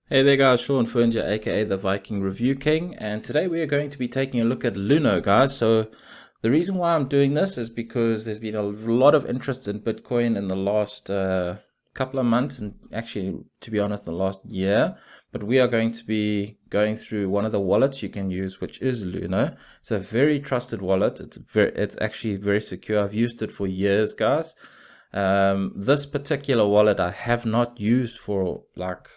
Hey there guys, Sean Furniture aka the Viking Review King, and today we are going to be taking a look at Luno, guys. So the reason why I'm doing this is because there's been a lot of interest in Bitcoin in the last couple of months, and actually, to be honest, the last year. But we are going to be going through one of the wallets you can use, which is Luno. It's a very trusted wallet. It's actually very secure. I've used it for years, guys. This particular wallet I have not used for like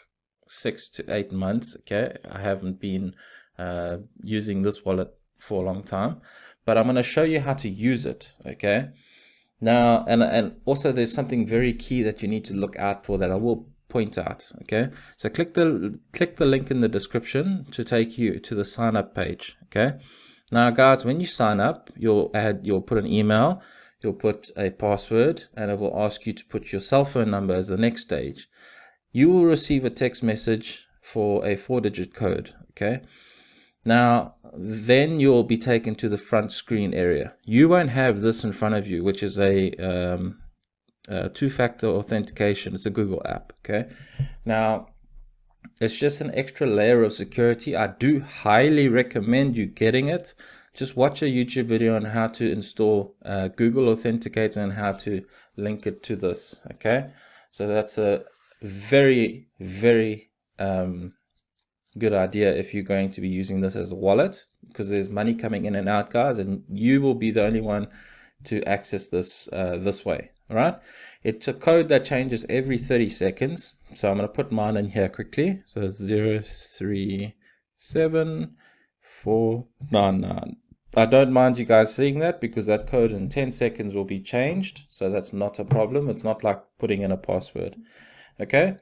6 to 8 months. Okay, I haven't been using this wallet for a long time, but I'm going to show you how to use it. Okay, now and also there's something very key that you need to look out for that I will point out. Okay, so click the link in the description to take you to the sign up page. Okay, now guys, when you sign up, you'll put an email, you'll put a password, and it will ask you to put your cell phone number as the next stage. You will receive a text message for a 4-digit code. Okay, now then you'll be taken to the front screen area. You won't have this in front of you, which is a two-factor authentication. It's a Google app. Okay, now it's just an extra layer of security. I do highly recommend you getting it. Just watch a YouTube video on how to install Google Authenticator and how to link it to this. Okay, so that's a very good idea if you're going to be using this as a wallet, because there's money coming in and out, guys, and you will be the only one to access this this way. All right, it's a code that changes every 30 seconds, so I'm going to put mine in here quickly. So it's 037499. I don't mind you guys seeing that because that code in 10 seconds will be changed, so that's not a problem. It's not like putting in a password. Okay,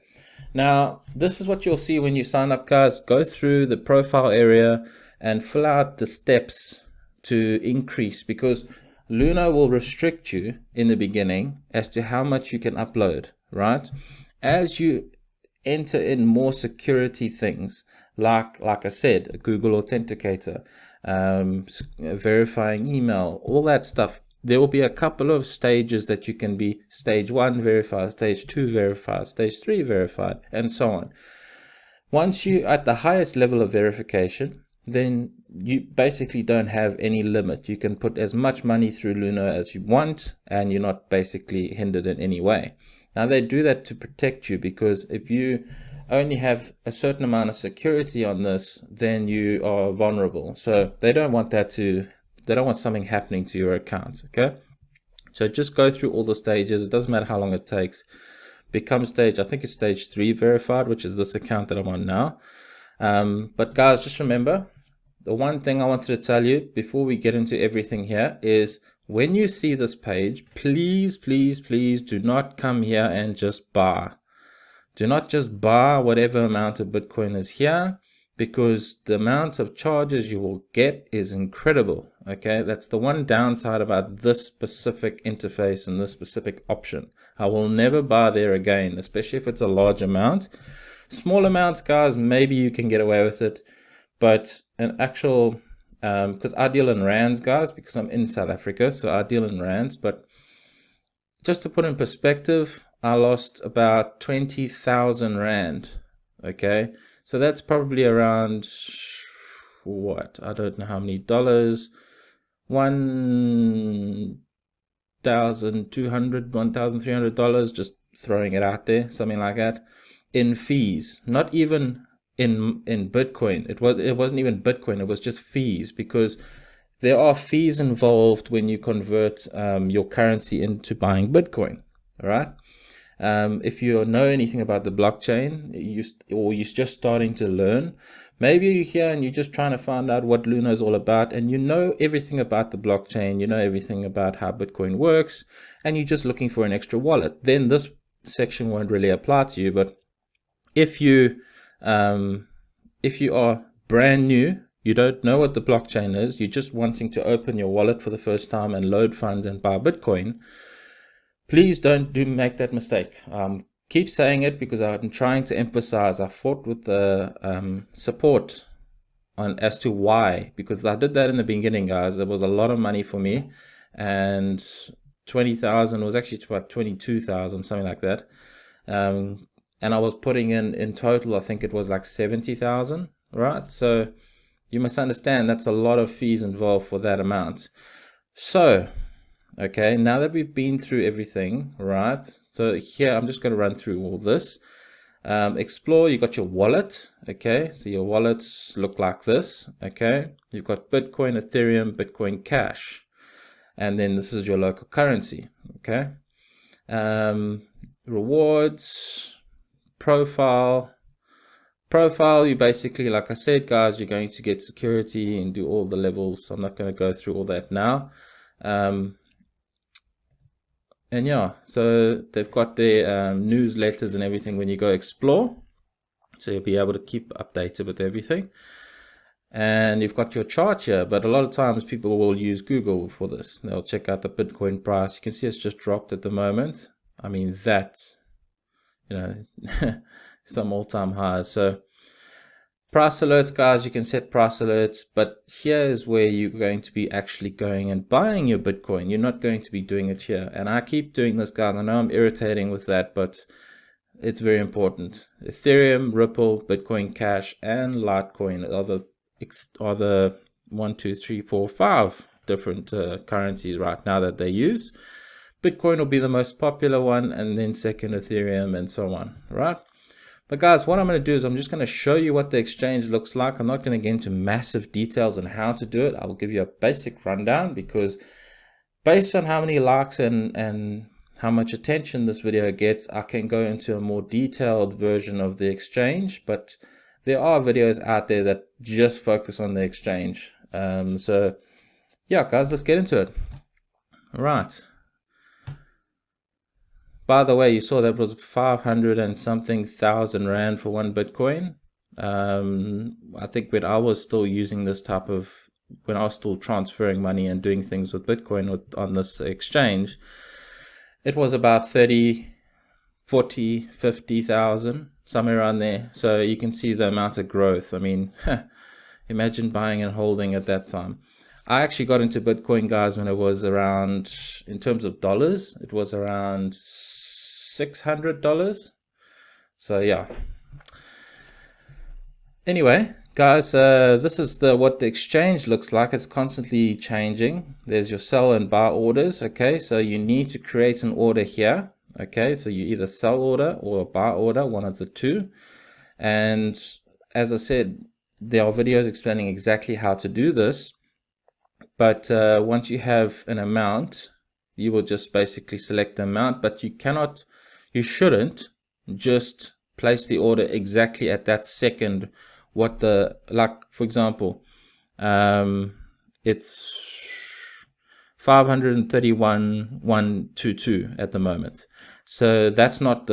now this is what you'll see when you sign up, guys. Go through the profile area and fill out the steps to increase, because Luno will restrict you in the beginning as to how much you can upload, right? As you enter in more security things, like I said, a Google Authenticator, verifying email, all that stuff, there will be a couple of stages that you can be stage 1 verified, stage 2 verified, stage 3 verified, and so on. Once you at the highest level of verification, then you basically don't have any limit. You can put as much money through Luno as you want, and you're not basically hindered in any way. Now they do that to protect you, because if you only have a certain amount of security on this, then you are vulnerable. So they don't want something happening to your account. Okay, so just go through all the stages. It doesn't matter how long it takes. Become stage, I think it's stage 3 verified, which is this account that I'm on now. But guys, just remember, the one thing I wanted to tell you before we get into everything here is, when you see this page, please do not come here and just buy. Do not just buy whatever amount of Bitcoin is here, because the amount of charges you will get is incredible. Okay, that's the one downside about this specific interface and this specific option. I will never buy there again, especially if it's a large amount. Small amounts, guys, maybe you can get away with it, but an actual, because I deal in rands, guys, because I'm in South Africa, so I deal in rands. But just to put in perspective, I lost about 20,000 rand. Okay, so that's probably around, what, I don't know how many dollars, 1,200, $1,300, just throwing it out there, something like that, in fees. Not even in Bitcoin. It wasn't even Bitcoin. It was just fees, because there are fees involved when you convert your currency into buying Bitcoin. All right. If you know anything about the blockchain, or you're just starting to learn, maybe you're here and you're just trying to find out what Luno is all about, and you know everything about the blockchain, you know everything about how Bitcoin works, and you're just looking for an extra wallet, then this section won't really apply to you. But if you are brand new, you don't know what the blockchain is, you're just wanting to open your wallet for the first time and load funds and buy Bitcoin, please don't make that mistake. Keep saying it, because I'm trying to emphasize. I fought with the support on as to why, because I did that in the beginning, guys. It was a lot of money for me, and 20,000 was actually about 22,000, something like that. and I was putting in total, I think it was like 70,000, right? So you must understand that's a lot of fees involved for that amount. So, okay, now that we've been through everything, right? So here, I'm just going to run through all this. Explore, you got your wallet, okay? So your wallets look like this, okay? You've got Bitcoin, Ethereum, Bitcoin Cash. And then this is your local currency, okay? Rewards, profile, you basically, like I said, guys, you're going to get security and do all the levels. I'm not going to go through all that now. And yeah, so they've got their newsletters and everything when you go explore, so you'll be able to keep updated with everything. And you've got your chart here, but a lot of times people will use Google for this. They'll check out the Bitcoin price. You can see it's just dropped at the moment. I mean, that, you know, some all-time highs. So price alerts, guys, you can set price alerts, but here is where you're going to be actually going and buying your Bitcoin. You're not going to be doing it here. And I keep doing this, guys. I know I'm irritating with that, but it's very important. Ethereum, Ripple, Bitcoin Cash, and Litecoin are the 1, 2, 3, 4, 5 different currencies right now that they use. Bitcoin will be the most popular one, and then second Ethereum, and so on, right? But guys, what I'm going to do is I'm just going to show you what the exchange looks like. I'm not going to get into massive details on how to do it. I'll give you a basic rundown, because based on how many likes and how much attention this video gets, I can go into a more detailed version of the exchange. But there are videos out there that just focus on the exchange. So yeah, guys, let's get into it. All right. By the way, you saw that was 500 and something thousand rand for one Bitcoin. I think when I was still using this type of, when I was still transferring money and doing things with Bitcoin on this exchange, it was about 30, 40, 50,000, somewhere around there. So you can see the amount of growth. I mean, imagine buying and holding at that time. I actually got into Bitcoin, guys, when it was around, in terms of dollars, it was around $600. So yeah. Anyway, guys, this is what the exchange looks like. It's constantly changing. There's your sell and buy orders. Okay, so you need to create an order here. Okay, so you either sell order or a buy order, one of the two. And as I said, there are videos explaining exactly how to do this. But once you have an amount, you will just basically select the amount, but you shouldn't just place the order exactly at that second. Like for example, it's 531,122 at the moment. So that's not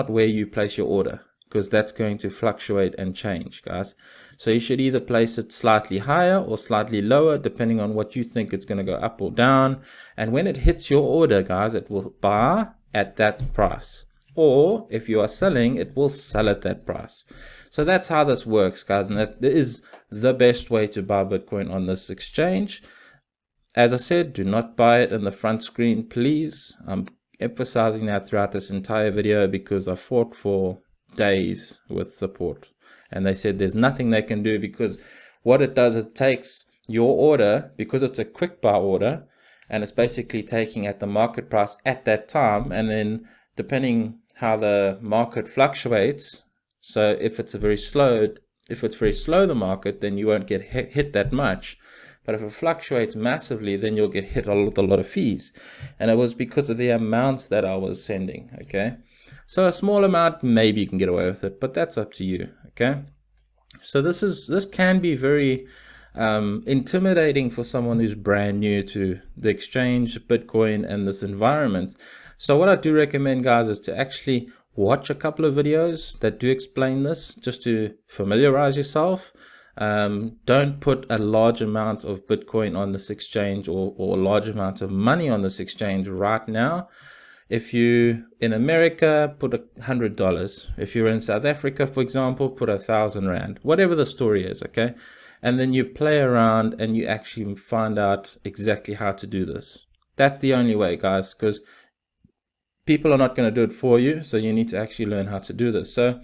where you place your order, because that's going to fluctuate and change, guys. So you should either place it slightly higher or slightly lower, depending on what you think it's going to go up or down. And when it hits your order, guys, it will buy at that price. Or if you are selling, it will sell at that price. So that's how this works, guys. And that is the best way to buy Bitcoin on this exchange. As I said, do not buy it in the front screen, please. I'm emphasizing that throughout this entire video because I fought for days with support, and they said there's nothing they can do, because what it does, it takes your order, because it's a quick buy order, and it's basically taking at the market price at that time, and then depending how the market fluctuates, so if it's very slow the market, then you won't get hit that much. But if it fluctuates massively, then you'll get hit with a lot of fees. And it was because of the amounts that I was sending. Okay, so a small amount, maybe you can get away with it, but that's up to you. Okay, so this can be very intimidating for someone who's brand new to the exchange, Bitcoin, and this environment. So what I do recommend, guys, is to actually watch a couple of videos that do explain this, just to familiarize yourself. Don't put a large amount of Bitcoin on this exchange, or a large amount of money on this exchange right now. If you in America, put $100. If you're in South Africa, for example, put 1,000 rand, whatever the story is. Okay, and then you play around and you actually find out exactly how to do this. That's the only way, guys, because people are not going to do it for you, so you need to actually learn how to do this. So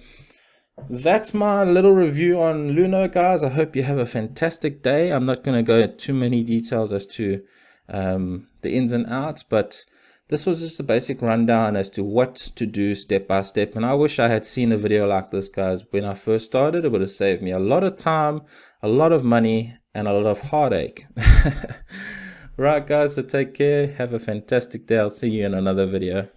that's my little review on Luno, guys. I hope you have a fantastic day. I'm not going to go into too many details as to the ins and outs, but this was just a basic rundown as to what to do step by step. And I wish I had seen a video like this, guys, when I first started. It would have saved me a lot of time, a lot of money, and a lot of heartache. Right, guys, so take care. Have a fantastic day. I'll see you in another video.